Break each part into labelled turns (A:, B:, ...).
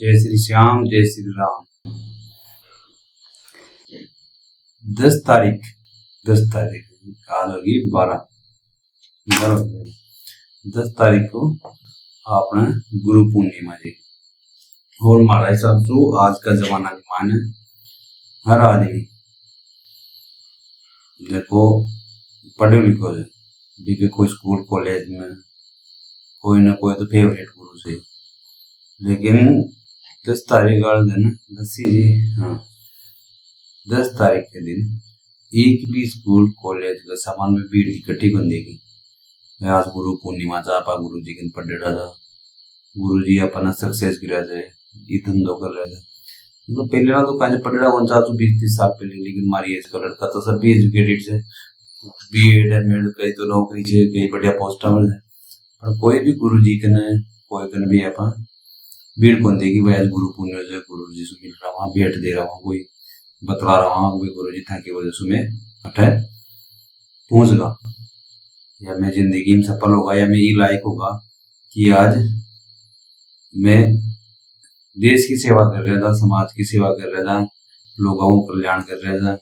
A: जय श्री श्याम जय श्री राम। 10 तारीख 10 तारीख आज होगी 12 10 तारीख को आपने गुरु पूर्णिमा जी। और हमारा हिसाब से आज का जमाना के माने हर आदमी देखो पढ़े लिखो है भी कोई स्कूल कॉलेज में कोई ना कोई तो फेवरेट गुरु से, लेकिन 10 तारीख वाले दिन हाँ 10 तारीख के दिन एक भी स्कूल कॉलेज के सामान में भीड़ इकट्ठी कर देगी। आज गुरु पूर्णिमा चापा गुरु जी के पढ़ा था, गुरु जी अपना सक्सेस गिरा जाए ये धंधो कर रहे थे। तो पहले ना तो काजे पढ़ा कौन सा 20-30 साल पहले, लेकिन हमारी एज का लड़का तो सब भी एजुकेटेड से बीएड एमएड कई तो नौकरी से कई बढ़िया पोस्ट में है। पर कोई भी गुरु जी के ने कोई कन भी अपा भीड़ कौन देगी भाई आज गुरु पूर्णिमा जो गुरु जी से मिल रहा वहां भेंट दे रहा हूँ कोई बतला रहा हूँ गुरु जी था की वजह से मैं अठे पहुंचगा या मैं जिंदगी में सफल होगा या मैं ये लायक होगा कि आज मैं देश की सेवा कर रहा था, समाज की सेवा कर रहा था, लोगों को कल्याण कर रहा था,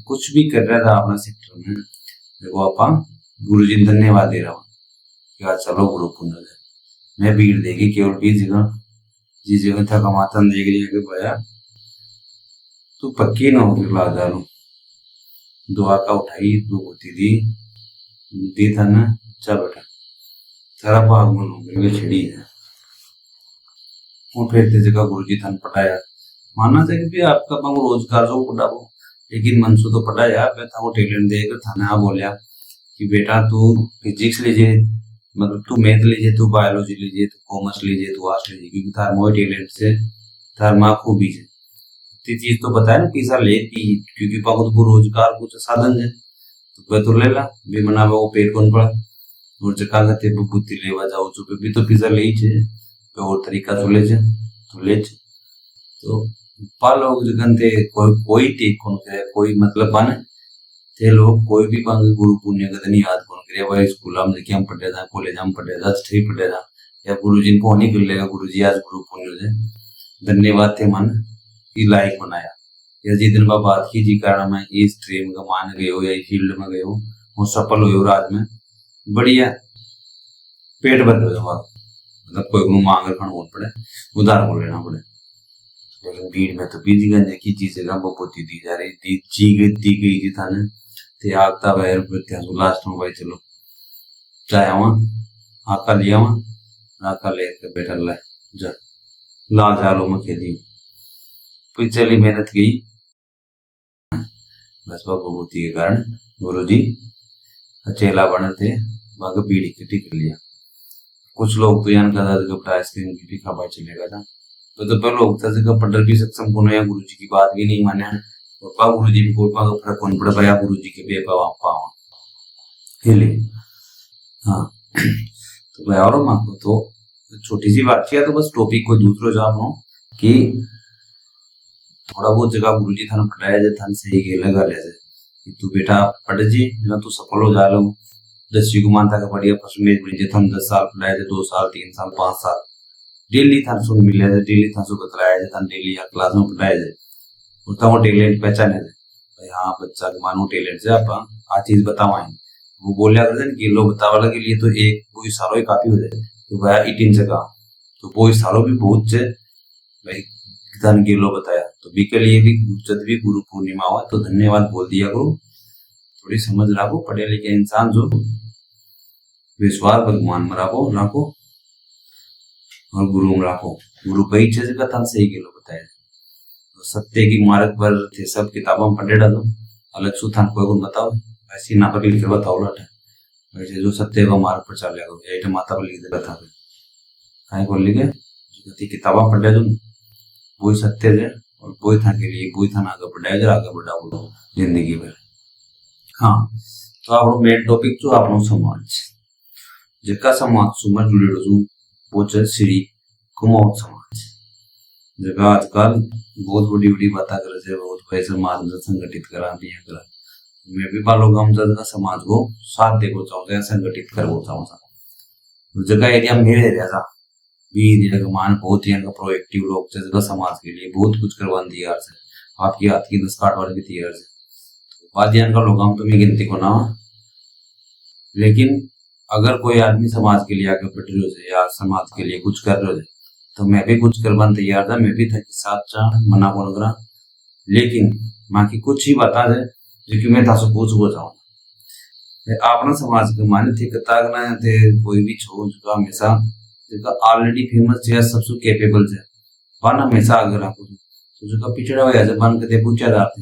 A: कुछ भी कर रहा था अपना सेक्टर में। देखो आपा गुरु जी धन्यवाद दे रहा हूँ कि आज चलो गुरु पूर्णिमा मैं भीड़ देगी केवल भी जगह जिस जगह था कमाता देख रही है भैया तू पक्की नौकरी ला डालो दुआ का उठाई तो होती दी था ना अच्छा बेटा सारा भाग में नौकरी में छिड़ी है। और फिर जगह गुरु जी थान पढ़ाया मानना चाहिए कि आपका पाँव रोजगार जो पढ़ाओ, लेकिन मन से तो पढ़ाया था वो टैलेंट देकर थाना बोलिया कि बेटा तू फिजिक्स लीजिए, मतलब तू मैथ लीजिए, तू बायोलॉजी लीजिए, तू कॉमर्स लीजिए, तू आर्ट्स लीजिए, क्योंकि थार मोह टैलेंट से थार माँ खूबी है चीज तो बताया ना पैसा लेती क्योंकि पाको तो रोजगार कुछ साधन है तो तो ले ला भी मना वो पेट कौन पड़ा और जका गते बुद्धि लेवा जाओ जो भी तो पिज्जा ले छे तो और तरीका तो ले तो पा लोग जगनते कोई टेक कौन करे कोई मतलब बने थे लोग कोई भी पांग गुरु पुण्य का नहीं याद कौन करे भाई स्कूल में देखिए हम पढ़े था कॉलेज में पढ़े था स्टे पढ़े था या गुरु जी को नहीं कर लेगा गुरु जी आज गुरु पुण्य से धन्यवाद थे मन लायक बनाया या जिस दिन बात की जी कारण मैं इस स्ट्रीम का मान गए हो या फील्ड में गए हो वो सफल हो रात में बढ़िया पेट भर गए मतलब कोई को मांग रखना बोल पड़े उधार को लेना पड़े, लेकिन भीड़ में तो बीजी गंजे की चीजें का बहुत दी जा रही दी गई थी थाने ते आगता बाहर प्रत्याशु लास्ट में भाई चलो चाहे वहां आका लिया वहां आका लेकर बैठा ला जा ला जालो में खेदी चली मेहनत की बस भगवती के कारण गुरु जी चेला बने थे बाग भीड़ इकट्ठी कर लिया। कुछ लोग तो यान कदा आइसक्रीम की भी खाबा चलेगा था तो लोग था जगह पढ़र भी सक्षम को या गुरु जी की बात भी नहीं माने पा गुरु जी को पा फर्क कौन पड़े पाया गुरु जी के बेपा पावा हिले हाँ तो भाई और मां को तो छोटी सी बात किया तो बस टॉपिक को दूसरो जवाब कि थोड़ा बहुत जगह गुरु जी थाने पढ़ाया जाए थाने सही के लगा ले जाए तू बेटा पढ़ जी ना तू सफल हो जा लो 10वीं को मानता का बढ़िया परसेंटेज मिल जाए थाने 10 साल पढ़ाया जाए 2 साल 3 साल 5 साल डेली थाने सुन मिल जाए डेली थाने सुन बतलाया जाए थाने डेली या क्लास में पढ़ाया जाए और था वो टैलेंट पहचाने जाए भाई हाँ बच्चा के मानो टैलेंट से आप आ चीज बतावाएं वो बोलिया करते कि लो बतावा के लिए तो एक कोई सालों ही काफी हो जाए तो भाई 18 जगह तो कोई सालों भी बहुत से भाई धन के लो बताया तो बी के लिए भी जब भी गुरु पूर्णिमा हुआ तो धन्यवाद बोल दिया करो, थोड़ी समझ रखो, पढ़े लिखे इंसान जो विश्वास भगवान में रखो और गुरु में रखो। गुरु कई चीज का था सही के लो बताया तो सत्य की मार्ग पर थे सब किताबों में पढ़े डालो अलग सु था कोई बताओ ऐसी ना पर लिख के बताओ लट वैसे जो सत्य का मार्ग पर चलेगा ये माता पर लिख दे बता कहीं को लिखे किताबा पढ़े जो वही सत्य है और वही था के लिए वही था आगे बढ़ाया जाए आगे बढ़ाओ जिंदगी में। हाँ तो आप मेन टॉपिक जो आप समाज जिसका समाज सुमर जुड़े रहो वो श्री कुमार समाज जगह आजकल बहुत बड़ी बड़ी बातें करे थे बहुत पैसे समाज संगठित करा दिया करा मैं भी बालों गांव जगह समाज को साथ देखो चाहते हैं संगठित करवो चाहता जगह एरिया मेरे एरिया था भी मान बहुत ही इनका प्रोएक्टिव लोग से समाज के लिए बहुत कुछ करवाने तैयार से, आपकी हाथ की 10 काट वाले भी तैयार से बात का लोग हम तो मैं गिनती को ना। लेकिन अगर कोई आदमी समाज के लिए आगे बढ़ रहे हो या समाज के लिए कुछ कर रहे हो तो मैं भी कुछ करवाने तैयार था, मैं भी था कि साथ चाह मना कौन करा। लेकिन माँ की कुछ ही बता दे जो कि मैं था सो पूछ हो जाऊँ अपना समाज के माने थे कतागना थे कोई भी छो जो हमेशा जो ऑलरेडी फेमस है सबसे कैपेबल है पान हमेशा अगर आपको तो जो पिछड़ा हुआ है बन के पूछा जाते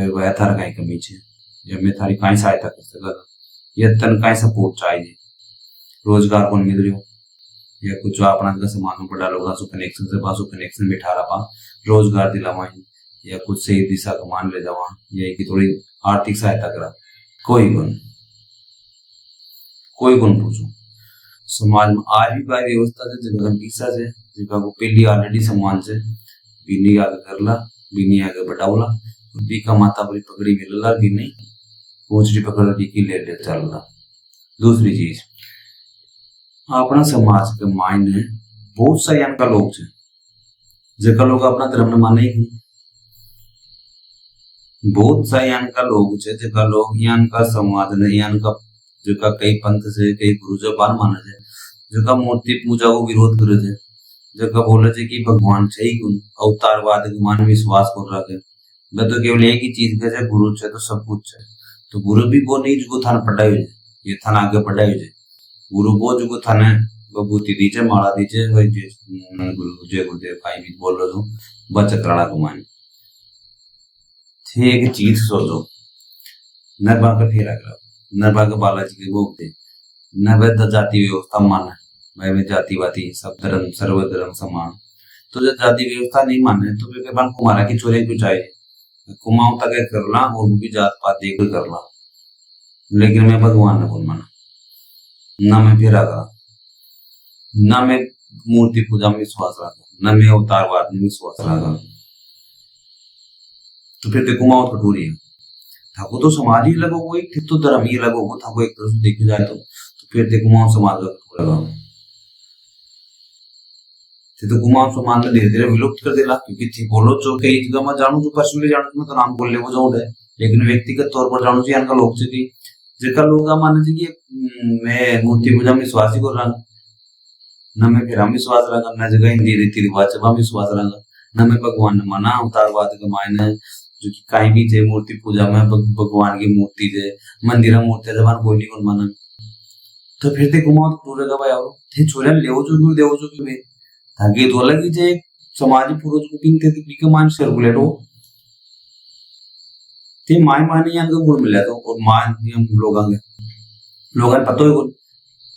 A: वह थारा कहीं कमी है या मैं थारी कहीं सहायता कर सका या तन कहीं सपोर्ट चाहिए, रोजगार कौन मिल रही हो या कुछ अपना का सामान पर डालोगा सो कनेक्शन से पासो कनेक्शन बिठा रहा पा रोजगार दिलावा या कुछ सही दिशा का मान ले जावा या कि थोड़ी आर्थिक सहायता करा कोई गुण पूछो समाज में आज भी भाई व्यवस्था से जिनका पीसा से जिनका को पहली ऑलरेडी सम्मान से बिनी आगे करला बिनी आगे बढ़ावला बी का माता बड़ी पकड़ी मिलला बिनी पूछड़ी पकड़ की ले चलला। दूसरी चीज अपना समाज के मायने बहुत सा यान का लोग है जिनका लोग अपना धर्म न माने ही बहुत सा यान का लोग है जिनका लोग यान का समाज ने यान का जिनका कई पंथ से कई गुरु जबान माने है जिनका मूर्ति पूजा को विरोध करे है जिनका बोले थे कि भगवान से ही अवतारवाद के मान विश्वास कर रहा है मैं तो केवल एक ही चीज के गुरु है तो सब कुछ है तो गुरु भी वो नहीं जो थाना पढ़ाई हो जाए ये थाना आगे पढ़ाई हो जाए गुरु वो जो थाने बबूती दीजिए माला दीजिए वही गुरु जय गुरुदेव काई भी बोल रहे हो बचत राणा को मान थे एक चीज सोचो न बाका फेरा करा न बाका बालाजी के भोग दे न वह जाति व्यवस्था माना भाई जातिवादी सब धर्म सर्वधर्म समान तो जब जाति व्यवस्था नहीं माने तो फिर बन कुमारा की चोरी क्यों चाहिए कुमाऊं तक कर ला और वो भी जात पात देकर कर ला लेकिन मैं भगवान ने बोल माना न मैं फेरा करा न मैं मूर्ति पूजा में विश्वास रखा न मैं अवतारवाद में विश्वास रखा तो फिर देखो माओ कटोरी है थाको तो समाज ही लगो वो एक तो धर्म ही लगो वो थाको एक तरह से देखा जाए तो फिर देखो माओ समाज का कटोरा लगा तो गुमाम समाज में धीरे धीरे विलुप्त कर देला क्योंकि थी बोलो जो कई जगह मैं जानू जो पर्सनली जानू मैं तो नाम बोल ले वो जो है लेकिन व्यक्तिगत तौर पर जानू जी इनका लोग से जेका लोग माने थे कि मैं मूर्ति पूजा में विश्वास ही कर रहा न मैं फिर हम विश्वास रहा न जगह हिंदी रीति रिवाज से विश्वास रहा न मैं भगवान ने माना अवतारवाद के मायने जो कि कहीं भी थे मूर्ति पूजा में भगवान की मूर्ति थे मंदिर मूर्ति जबान कोई नहीं कौन माना तो फिर ते घुमाओ तो टूर का भाई और थे छोरे ले जो देव जो कि ताकि तो अलग ही थे समाज पूर्वज को पिंग थे कि मान सर्कुलेट हो ते माय माने यहाँ का गुण मिला तो और मान हम लोगों पता है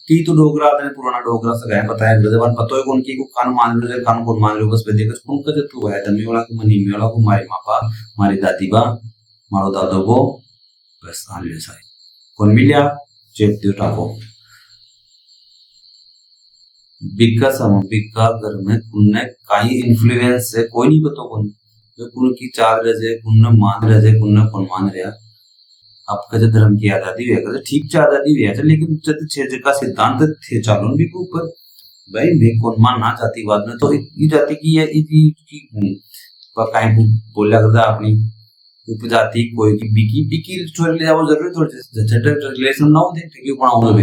A: की तो डोगरा ने पुराना डोगरा सगाए पता है जबान पता है कौन की को कान मान लो कान को मान लो बस बेदे कुछ कौन का तू है तमी वाला को मनी वाला को मारी मापा मारी दादी बा मारो दादो को बस आन ले साई कौन मिलिया चेप दियो टाको बिक्का सम बिक्का घर में कुन्ने काई इन्फ्लुएंस है कोई नहीं पता कौन कुन की चाल रहे कुन्ने मान रहे कुन्ने कौन मान रहा आपका जो धर्म की आजादी हुआ कर ठीक से आजादी हुआ लेकिन छेद का सिद्धांत थे चालून भी के ऊपर भाई मैं कौन मानना जातिवाद में तो ये जाति की है कहीं बोला करता अपनी उपजाति कोई की बिकी छोड़ ले जाओ जरूरी थोड़े रिलेशन ना हो दे क्यों बनाओ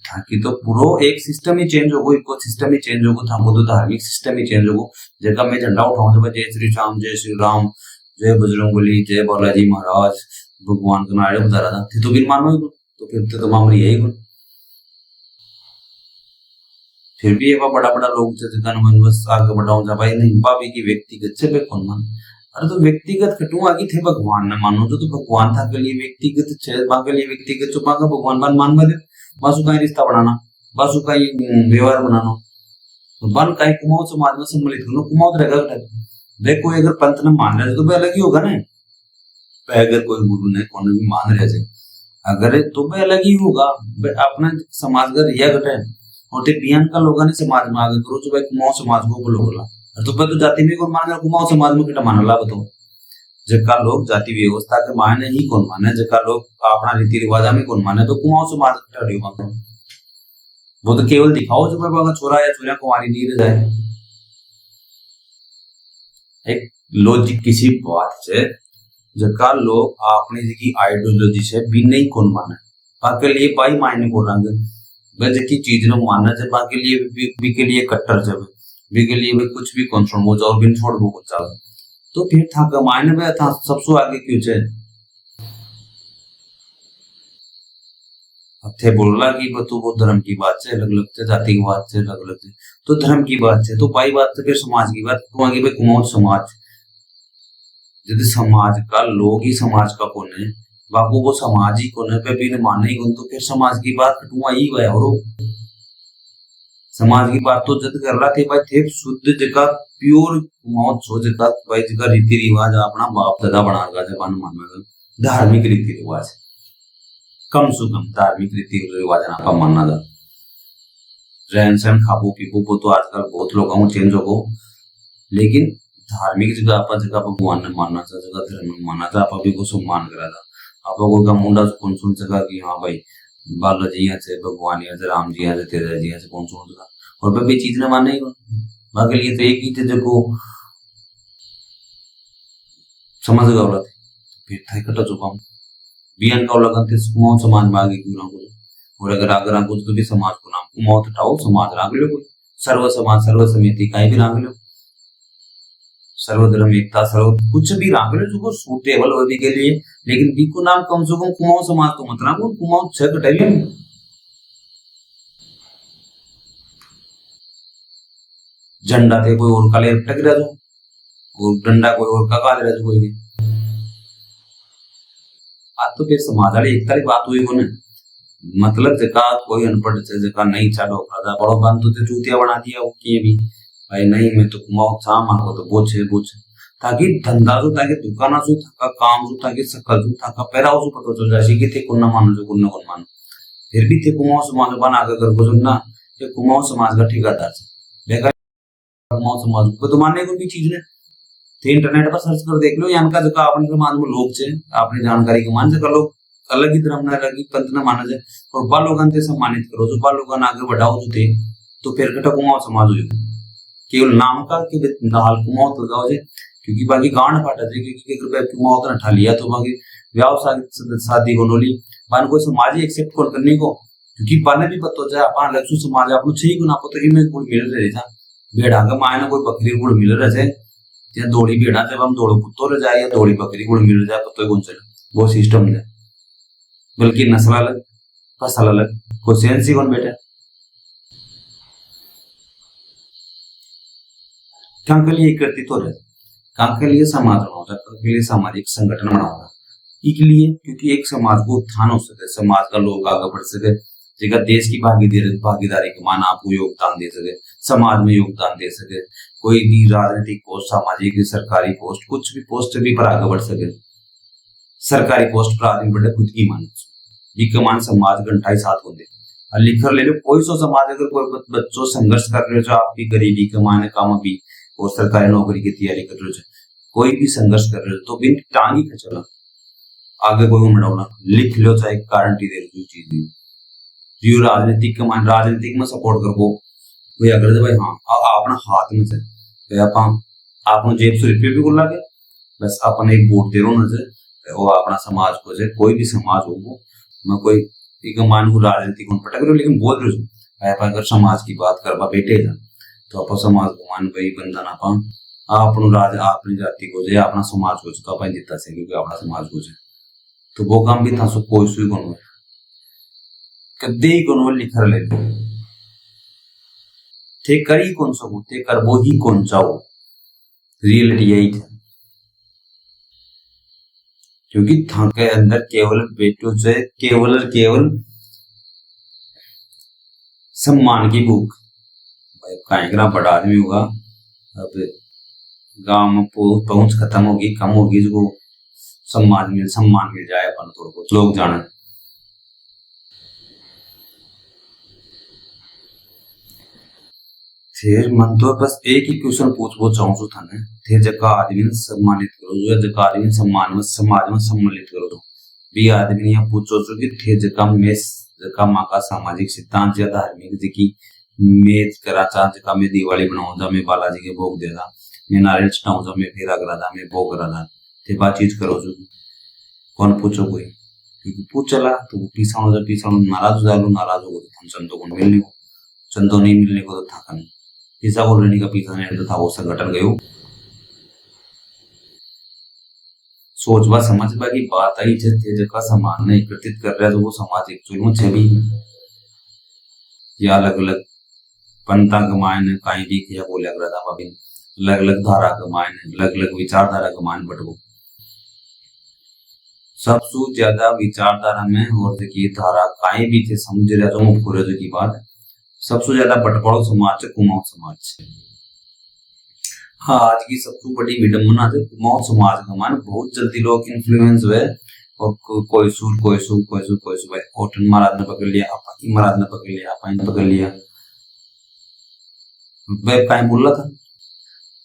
A: ताकि तो पूरा एक सिस्टम ही चेंज होगो इको सिस्टम ही चेंज होगो था तो धार्मिक सिस्टम ही चेंज होगो जगह मैं झंडा उठाऊं जब जय श्री राम जय बजरंगबली जय बालाजी महाराज भगवान का नारे बता रहा था तो फिर मानो तो फिर तो मामला यही गुण फिर भी ये बड़ा लोग बस आगे बढ़ाऊं जा भाई नहीं भाभी की व्यक्तिगत से पे कौन मान अरे तो व्यक्तिगत कटू आगे थे भगवान ने मानो तो भगवान था के लिए व्यक्तिगत के लिए व्यक्तिगत चुपा का भगवान मान मान बासु का रिश्ता बनाना बासु का व्यवहार बनाना बन का कुमाऊं समाज में सम्मिलित करना कुमाऊं रहेगा देखो अगर पंथ ने मान रहे तो अलग ही होगा ना अगर कोई गुरु ने कौन भी मान रहे अगर तो अलग ही होगा अपने समाज का रिया घटे और बिहान का लोगों ने समाज में आगे करो तो भाई कुमाऊं समाज को बोलो बोला तो जाति में कौन मान रहा कुमाऊं समाज में किटा मान ला बताओ जका लोग जाति व्यवस्था के माने ही कौन माने, जका लोग अपना रीति रिवाजा में कौन माने, तो कुमाऊं समाज का ठहरियो मानो। वो तो केवल दिखाओ जो बाबा छोरा या छोरा कुमारी नहीं रह जाए। एक लॉजिक किसी बात से जका लोग अपनी जी आइडियोलॉजी से भी नहीं कौन माने, बाकी लिए बाई मायने को रंग वह जकी चीज ने मानना है, बाकी लिए भी के लिए कट्टर जब भी के लिए भी कुछ भी कौन हो जाओ बिन छोड़ वो कुछ जाओ, तो फिर था मायने में था सबसे आगे क्यों चे। अब थे बोला कि तू वो धर्म की बात से अलग अलग थे, जाति की बात से अलग अलग थे, तो धर्म की बात से तो बाई बात से फिर समाज की बात तो आगे भाई कुमाऊं समाज, यदि समाज का लोग ही समाज का कौन है, बापू वो समाज ही कौन है पे भी माने ही कौन, तो फिर समाज की बात कटुआ ही गया। और समाज की बात तो जद कर रहा थे भाई थे शुद्ध जगह प्योर मौत सो जगह भाई जगह रीति रिवाज अपना बाप दादा बना रखा था मान मानना धार्मिक रीति रिवाज, कम से कम धार्मिक रीति रिवाज आपका मानना था। रहन सहन खाबो पीबो वो तो आजकल बहुत लोगों चेंज हो, लेकिन धार्मिक जगह आप जगह भगवान ने मानना था, जगह धर्म में मानना था, आप अभी को सम्मान करा था। आप को मुंडा से कौन सुन सका कि हाँ भाई बालाजी यहाँ से भगवान यहाँ से राम जी यहाँ से तेरा जी यहाँ से कौन सुन सका, और भी चीज ने माने ही बाकी लिए तो एक ही चीज को समझ गया वाला थे फिर था इकट्ठा चुका हूँ बियन का लगन थे कुमाऊं समाज में आगे क्यों ना बोलो, और अगर अगर कुछ तो भी समाज को नाम कुमाऊं हटाओ समाज राग लो, कोई सर्व समाज सर्व समिति कहीं भी राग लो, सर्वधर्म एकता सर्व कुछ भी राग लो जो सूटेबल हो भी के लिए, लेकिन बी को नाम कम से कम कुमाऊं समाज तो मत रागो, कुमाऊं छह कटाइए झंडा थे कोई और काले टक रहा जो और डंडा कोई और का काल रहा जो कोई आज तो फिर समाज वाली एकता की बात हुई को ना, मतलब जका कोई अनपढ़ से जका नहीं चालो खादा बड़ो बांध तो चूतिया बना दिया वो किए भी भाई नहीं मैं तो कुमाऊं था मां को तो बोझे ताकि धंधा जो ताकि दुकाना जो था काम जो ताकि सकल जो था पैरा जो पता चल जाए कि थे कुन्ना मानो जो कुन्ना कौन मानो, फिर भी थे कुमाऊं समाज बना कर को जो ना ये कुमाऊं समाज का ठेकेदार से देखा कुमाऊं समाज को तो मानने को भी चीज ने थे इंटरनेट पर सर्च कर देख लो यहाँ का जगह अपने समाज में लोग से अपनी जानकारी के मान से लोग अलग ही धर्म ना अलग ही पंथ ना माना जाए, और बाल लोगन से सम्मानित करो जो बाल लोगन आगे बढ़ाओ जो थे, तो फिर कटा कुमाऊं समाज हुई केवल नाम का कि हाल कुमाऊं लगाओ जाए, क्योंकि बाकी गांड फाटा जाए क्योंकि रुपया कुमाऊं उतना ठा लिया तो बाकी व्यावसायिक शादी बनोली बान कोई समाज ही एक्सेप्ट कर करने को, क्योंकि बाने भी पता जाए अपन लक्ष्य समाज आपको चाहिए को ना पता इनमें गुड़ मिल रहे था भेड़ा का मायना कोई बकरी गुड़ मिल रहे थे दौड़ी भेड़ा जब हम दौड़ो कुत्तो रह जाए या दौड़ी बकरी गुड़ मिल जाए पता कौन चले वो सिस्टम है, बल्कि नस्ल अलग फसल अलग कोई सेंस ही कौन बेटा क्या के लिए करती तो रहे काम के लिए समाज बनाओ के लिए सामाजिक संगठन बनाओ इसके लिए क्योंकि एक समाज को उत्थान हो सके, समाज का लोग आगे बढ़ सके, जगह देश की भागीदारी के माना आपको योगदान दे सके, समाज में योगदान दे सके, कोई भी राजनीतिक पोस्ट सामाजिक सरकारी पोस्ट कुछ भी पोस्ट भी पर आगे बढ़ सके, सरकारी पोस्ट पर आदमी बढ़े खुद की मान मान समाज घंटाई साथ होते लिखर ले लो कोई सो समाज अगर कोई बच्चों संघर्ष कर रहे हो जो आपकी गरीबी के माने काम भी और सरकारी नौकरी की तैयारी कर रहे हो कोई भी संघर्ष कर रहे हो तो बिन टांगी खचला आगे कोई उमड़ाना लिख लो चाहे गारंटी दे रही चीज जो राजनीतिक के मान राजनीतिक में सपोर्ट कर वो कोई अगर भाई हाँ अपना हाथ में से आप जेब से रुपये भी बोल लगे बस अपन एक वोट दे रहा ना वो अपना समाज को से कोई भी समाज हो वो मैं कोई एक मान को राजनीतिक पटक रहे लेकिन बोल रहे हो अगर समाज की बात करवा बेटे जा तो आप समाज को मान भाई बंधन आप अपनी जाति को जे अपना समाज को तो अपन जितना से क्योंकि अपना समाज को तो वो काम भी था सो कोई सुई कौन कदे ही कौन लिखर ले थे करी कौन सो थे कर वो ही कौन चाहो रियलिटी यही था क्योंकि था के अंदर केवल बेटो से केवल सम्मान की भूख भाई बड़ा आदमी होगा अब गांव में पहुंच खत्म होगी कम होगी जो सम्मान मिल जाए अपन थोड़ा बहुत लोग जाने फिर मन तो बस एक ही क्वेश्चन पूछबो चाहूँ छू थाने। थे जका आदमी ने सम्मानित करो जो जका आदमी सम्मान में समाज में सम्मिलित करो तो भी आदमी ने यहाँ पूछो छो कि थे जका मैं जका माँ का सामाजिक सिद्धांत या धार्मिक जी मैं करा चाह जका मैं दिवाली बनाऊं जा मैं बालाजी के भोग दे दा मैं नारियल चढ़ाऊं जा मैं फेरा करा दा मैं भोग करा दा थे बातचीत करो छो कौन पूछो कोई क्योंकि पूछ चला तो वो पीछा नाराज हो हम चंदो को मिलने को चंदो नहीं मिलने को तो था नहीं पीछा को लेने का पीछा नहीं तो था वो संगठन गयो सोचबा समझबा की बात आई जिससे जगह समाज ने एकत्रित कर रहा है तो वो समाज एक्चुअल में छवि या अलग अलग पंथा कमायन कहीं भी किया बोला कर था भाभी अलग अलग धारा कमायन अलग अलग विचारधारा कमायन बटको सबसे ज्यादा विचारधारा में और की धारा कहीं भी थे समझ रहा तो मुझे की बात सबसे ज्यादा बटपड़ो समाज है कुमाऊं समाज हाँ आज की सबसे बड़ी विडंबना है कुमाऊं समाज का मान बहुत जल्दी लोग इन्फ्लुएंस हुए और कोई सूर होटल महाराज ने पकड़ लिया आपा महाराज ने पकड़ लिया आपा ने पकड़ लिया वह कहीं बोल रहा था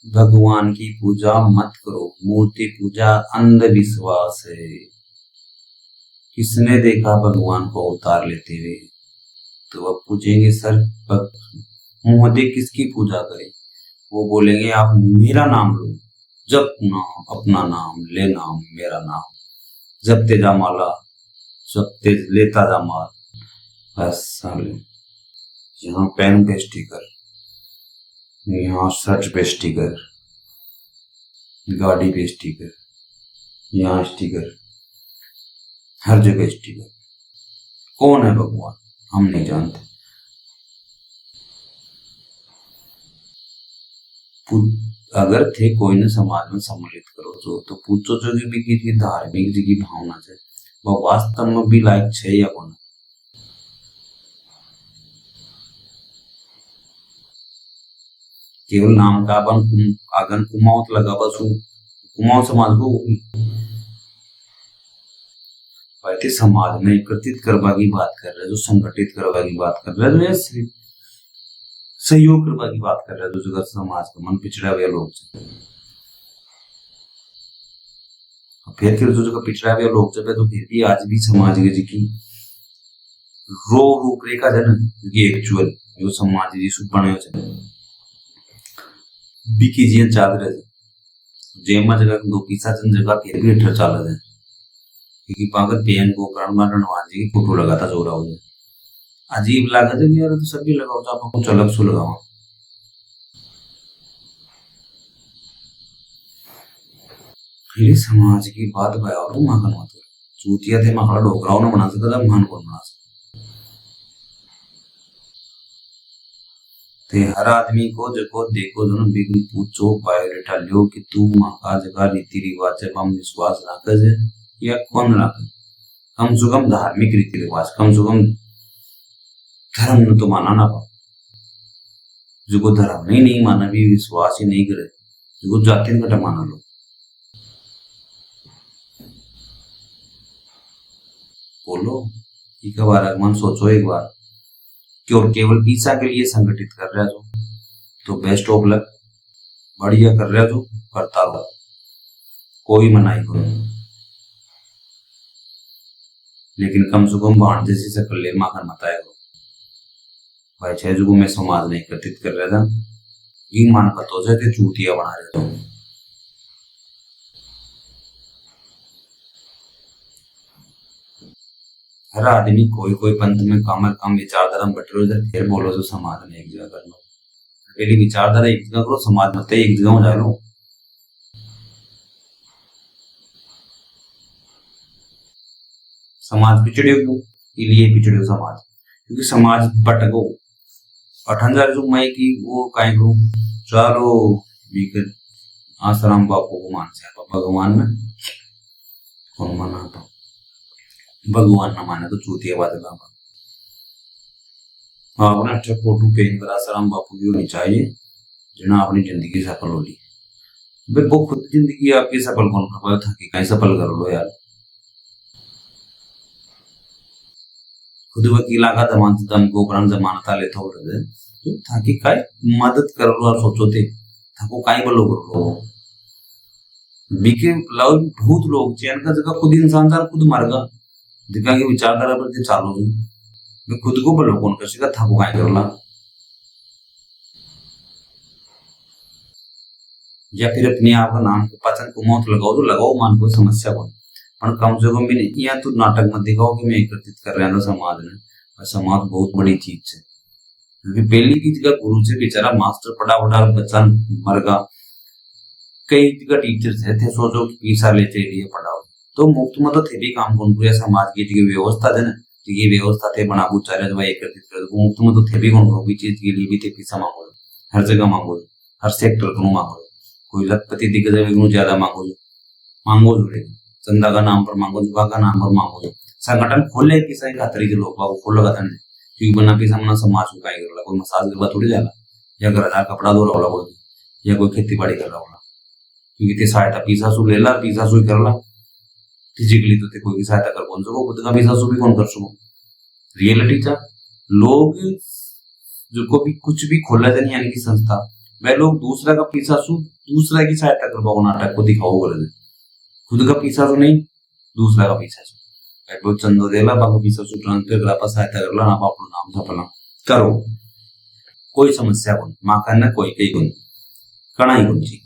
A: भगवान की पूजा मत करो मूर्ति पूजा अंधविश्वास है किसने देखा भगवान को अवतार लेते हुए तो वह पूछेंगे सर मुंह दे किसकी पूजा करें वो बोलेंगे आप मेरा नाम लो जप नाम अपना नाम ले नाम मेरा नाम जपते जा माला जपते लेता जा माल बस साले यहाँ पेन पे स्टिकर यहाँ शर्ट पे स्टिकर गाड़ी पे स्टिकर यहाँ स्टिकर हर जगह स्टिकर कौन है भगवान हम नहीं जानते अगर थे कोई ने समाज में सम्मिलित करो तो पूछो जो भी की धार्मिक जी की भावना है वो वास्तव में भी लायक छे या कौन केवल नाम का आगन कुमाऊं लगा बस कुमाऊं समाज को वैसे समाज में एकत्रित करवा की बात कर रहे हैं जो संगठित करवा की बात कर रहे हैं जो सहयोग करवा की बात कर रहे हैं जो जगह समाज का मन पिछड़ा हुआ लोग फिर जो जगह पिछड़ा हुआ लोग जब तो फिर भी आज भी समाज के जी की रूपरेखा है ना एक्चुअल जो समाज जी सुख बने हो बिकी जी चाल रहे जेमा जगह दो पीसा चंद जगह फिर भी अठर चाल रहे क्योंकि पागल पेन को करण रणवान जी की फोटो लगाता जोरा हो अजीब लगा था यार तो सभी लगाओ तो आप कुछ अलग सु लगाओ समाज की बात भाई और माखन मत चूतिया थे माखड़ा डोकराओं ने बना सका था मान कौन बना सका ते हर आदमी को जको देखो जो बिल्कुल पूछो बायोडेटा लो कि तू माँ का जगह रीति रिवाज है हम विश्वास रखे है या कौन रखे कम से कम धार्मिक रीति रिवाज कम से कम धर्म तो माना ना पा जो धर्म नहीं माना भी विश्वास ही नहीं करे जो जाति घटा माना लो बोलो एक बार मन सोचो एक बार कि और केवल पीसा के लिए संगठित कर रहा है तो बेस्ट ऑफ लक बढ़िया कर रहा है तो करता रहो कोई मनाई करो लेकिन कम से कम भांडे से कर ले माखन मत आएगा भाई छह जो मैं समाज नहीं एकत्रित कर रहा था ये मान का तो जाते चूतिया बना रहे तो हर आदमी कोई पंथ में काम विचारधारा में बट रहे फिर बोलो तो समाज में एक जगह कर लो पहले विचारधारा एक जगह करो समाज में एक जगह हो जा लो समाज पिछड़े क्यों इसलिए पिछड़े समाज क्योंकि समाज बटको 18 जो मई की वो कहीं को चलो आसाराम बापू को मान से भगवान में कौन माना था भगवान न माने तो चूतिया बात है आपने अच्छा फोटो पेन करा आसाराम बापू की होनी चाहिए जिन्हें अपनी जिंदगी सफल हो ली भाई वो खुद जिंदगी आपकी सफल कौन कर पाया था कि कहीं सफल कर लो यार खुद वकीला का दम को उपरांत जमानता लेता हो रहे तो ताकि काय मदद कर लो और सोचो थे थाको काय बोलो करो बीके लव बहुत लोग चैन का जगह खुद इंसान था खुद मर गया जिका की विचारधारा पर चालू मैं खुद को बोलो कौन कर सका थाको काय करला या फिर अपने आप का नाम पसंद को मौत लगाओ मान कोई समस्या को पर कम से कम भी नहीं या तो नाटक मत दिखाओ कि मैं एकत्रित कर रहा था समाज में और समाज बहुत बड़ी चीज है क्योंकि पहली की जगह गुरु से बेचारा मास्टर पढ़ा बच्चा मर गया कई जगह टीचर थे सोचो कि पैसा लेते लिए पढ़ाओ तो मुफ्त में तो थे भी काम कौन पूरे समाज की व्यवस्था है ना ये व्यवस्था थे बना बुचारे जब एकत्रित कर मुफ्त में तो थे भी कौन भी चीज के लिए भी थे पैसा मांगो हर जगह मांगो हर सेक्टर को मांगो कोई लखपति दिग्गज ज्यादा मांगो जुड़े चंदा का नाम पर मांगो जुबा का नाम पर मांगो संगठन खोले किसी खातर के लोग बाबू खोल लगा क्योंकि बना पैसा मना समाज को काय करला कोई मसाज करवा थोड़ी जाला या घर हजार कपड़ा धो रहा होला या कोई खेती बाड़ी कर रहा होला क्योंकि ते सहायता पैसा सु लेला पैसा सु करला फिजिकली तो ते कोई सहायता कर कौन सको खुद का पैसा सु भी कौन कर सको रियलिटी चा लोग जो को भी कुछ भी खोला जाए यानी कि संस्था वह लोग दूसरा का पैसा सु दूसरा की सहायता करवाओ नाटक को दिखाओ बोले खुद का पैसा तो नहीं दूसरा का पैसा सु चंदो देला बाकी पैसा सु ट्रांसफर करा सहायता करला ना अपना नाम छपला करो कोई समस्या कौन मां करना कोई कई कौन कणाई कौन ची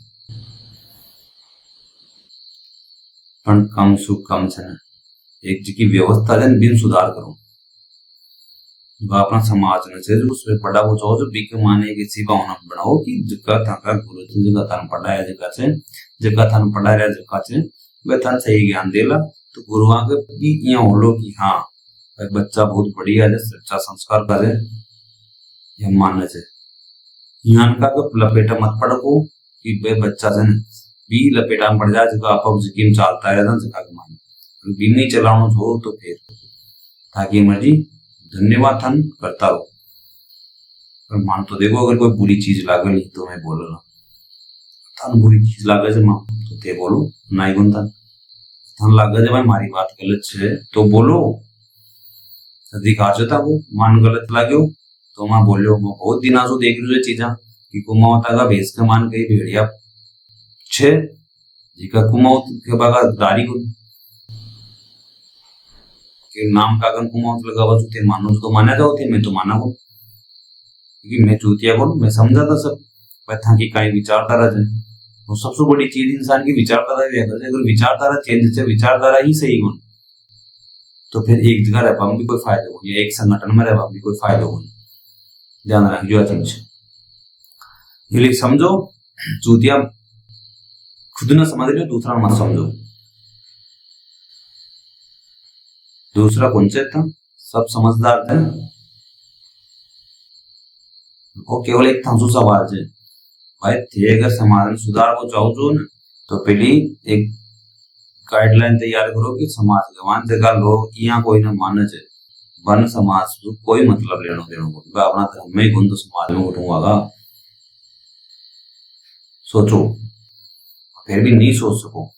A: पण कम सु कम से ना एक जी की व्यवस्था है बिन सुधार करो अपना समाज में से उसमें पढ़ा वो चाहो जो बीके माने किसी भावना बनाओ कि जगह था गुरु थे जगह था पढ़ाया जगह था पढ़ाया जगह से वह था सही ज्ञान देला तो गुरुआ के भी यहाँ हो लो कि हाँ बच्चा बहुत बढ़िया है सच्चा संस्कार करे यह मानना चाहिए यहाँ का लपेटा मत पड़ो कि वे बच्चा से भी लपेटा में पड़ जाए जगह आप यकीन चालता है जगह के माने भी नहीं चलाना हो तो फिर ताकि मर्जी धन्यवाद थन करता रहो पर मान तो देखो अगर कोई बुरी चीज लागे नहीं तो मैं बोलो ना थन बुरी चीज लागे से मां तो ते बोलो नहीं गुन थन लागे जब हमारी बात गलत है तो बोलो अधिकार था वो मान गलत लागे तो मां बोलो मैं बहुत दिन से देख रही चीजा कि कुमावता का भेस के मान कई भेड़िया छे जिका कुमावत के बागा दारी को के नाम का अगर कुमावत लगावा तो ते मानो तो माना जाओ थे मैं तो माना को क्योंकि मैं चूतिया बोल मैं समझा था सब था कि कई विचारधारा है वो सबसे बड़ी चीज इंसान की विचारधारा है अगर विचारधारा चेंज है विचारधारा ही सही हो तो फिर एक जगह रह भी कोई फायदा हो या एक संगठन में रह भी कोई फायदा हो ध्यान रखियो समझ ये समझो चूतिया खुद न समझ लो दूसरा मत समझो दूसरा कौन से था सब समझदार थे वो केवल एक थांसु सवाल है भाई थे अगर समाज में सुधार को चाहो जो ना तो पहली एक गाइडलाइन तैयार करो कि समाज गवान जगह लोग यहाँ कोई ना माने चाहिए वन समाज तो कोई मतलब लेना देना को अपना धर्म में गुण तो समाज में उठूंगा सोचो फिर भी नहीं सोच सको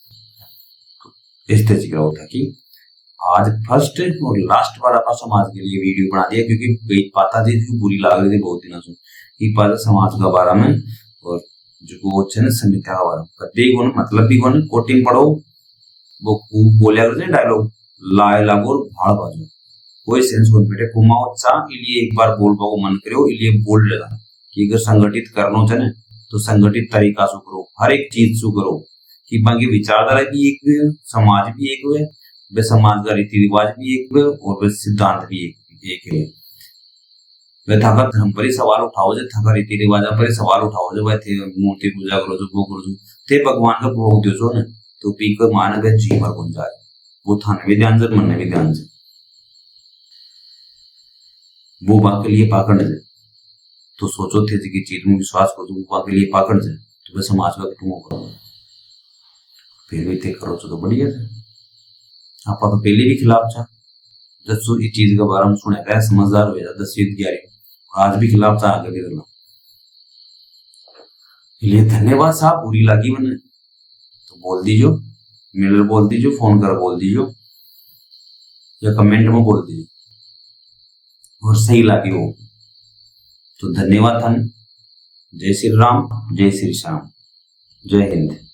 A: इस तरह का होता कि आज फर्स्ट और लास्ट बार आप समाज के लिए वीडियो बना दिया क्योंकि पाता थी जो बुरी लग रही थी बहुत दिनों से कि पाता समाज का बारे में और जो वो ना समिति का बारे में कभी कौन मतलब भी कौन कोटिंग पढ़ो वो बोलिया करते डायलॉग लाए लागो भाड़ बाजो कोई सेंस कौन बेटे कुमाओ चा इसलिए एक बार बोल पाओ मन करो इसलिए बोल लेगा कि अगर संगठित करना चाहे तो संगठित तरीका से करो हर एक चीज से करो कि बाकी विचारधारा भी एक है समाज भी एक है वे समाज का रीति रिवाज भी एक है और वे सिद्धांत भी एक है वे थाका धर्म पर ही सवाल उठाओ जो थाका रीति रिवाज पर ही सवाल उठाओ जो वह थे मूर्ति पूजा करो जो वो करो जो थे भगवान का भोग दो जो ना तो पी कर मान गए जी भर बन जाए वो थाने भी ध्यान से मन में भी ध्यान से वो वहां के लिए पाकड़ जाए तो सोचो थे कि चीज में विश्वास करो तो वहां के लिए पाकड़ जाए तो वे समाज का तुम करो फिर भी थे करो तो बढ़िया है आप तो पहले भी खिलाफ था दसो इस चीज के बारे में सुने गए समझदार हो जाता 10-11 आज भी खिलाफ था आगे भी करना इसलिए धन्यवाद साहब बुरी लगी मैंने तो बोल दीजो मेल बोल दीजो फोन कर बोल दीजो या कमेंट में बोल दीजो और सही लगी हो तो धन्यवाद। जय श्री राम, जय श्री श्याम, जय हिंद।